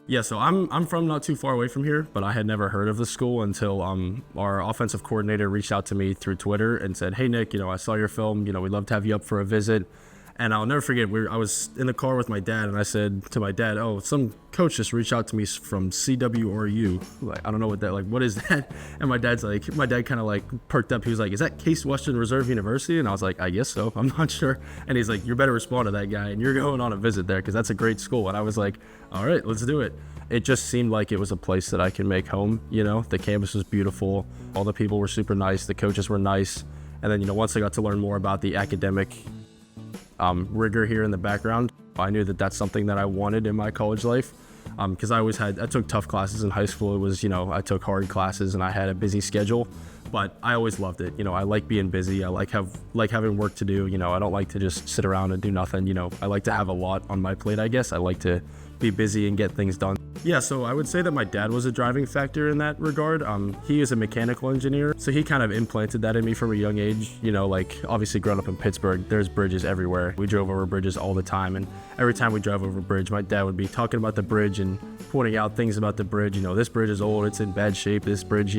Yeah, so I'm from not too far away from here, but I had never heard of the school until our offensive coordinator reached out to me through Twitter and said, "Hey Nick, I saw your film. We'd love to have you up for a visit." And I'll never forget, I was in the car with my dad, and I said to my dad, "Oh, some coach just reached out to me from CWRU. Like, I don't know what is that?" And my dad kind of like perked up. He was like, "Is that Case Western Reserve University?" And I was like, "I guess so. I'm not sure." And he's like, "You better respond to that guy, and you're going on a visit there because that's a great school." And I was like, "All right, let's do it." It just seemed like it was a place that I can make home. The campus was beautiful. All the people were super nice. The coaches were nice. And then, once I got to learn more about the academic rigor here in the background, I knew that that's something that I wanted in my college life. Because I took tough classes in high school. It was, I took hard classes and I had a busy schedule, but I always loved it. I like being busy. I like having work to do. I don't like to just sit around and do nothing. I like to have a lot on my plate, I guess. I like to be busy and get things done. Yeah, so I would say that my dad was a driving factor in that regard. He is a mechanical engineer, so he kind of implanted that in me from a young age. Obviously growing up in Pittsburgh, there's bridges everywhere. We drove over bridges all the time, and every time we drove over a bridge, my dad would be talking about the bridge and pointing out things about the bridge. This bridge is old, it's in bad shape, this bridge,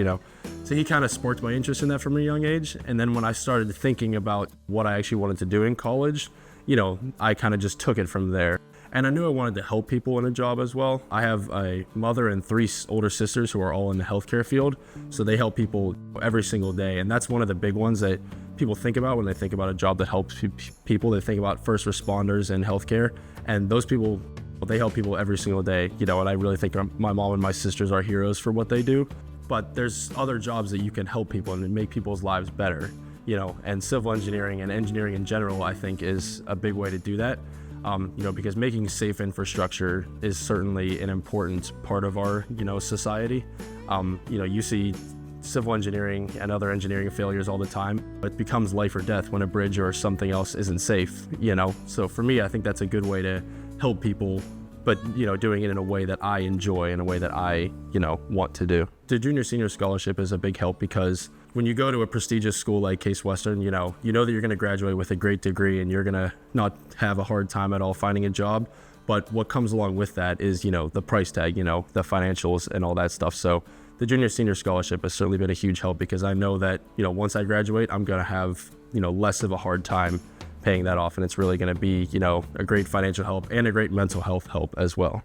So he kind of sparked my interest in that from a young age. And then when I started thinking about what I actually wanted to do in college, I kind of just took it from there. And I knew I wanted to help people in a job as well. I have a mother and 3 older sisters who are all in the healthcare field. So they help people every single day. And that's one of the big ones that people think about when they think about a job that helps people. They think about first responders and healthcare. And those people, they help people every single day. And I really think my mom and my sisters are heroes for what they do. But there's other jobs that you can help people and make people's lives better. And civil engineering and engineering in general, I think, is a big way to do that. Because making safe infrastructure is certainly an important part of our, society. You see civil engineering and other engineering failures all the time. It becomes life or death when a bridge or something else isn't safe, So for me, I think that's a good way to help people, but, doing it in a way that I enjoy, in a way that I, want to do. The junior senior scholarship is a big help because when you go to a prestigious school like Case Western, you know that you're going to graduate with a great degree and you're going to not have a hard time at all finding a job. But what comes along with that is, the price tag, the financials and all that stuff. So the junior senior scholarship has certainly been a huge help because I know that, once I graduate, I'm going to have, less of a hard time paying that off. And it's really going to be, a great financial help and a great mental health help as well.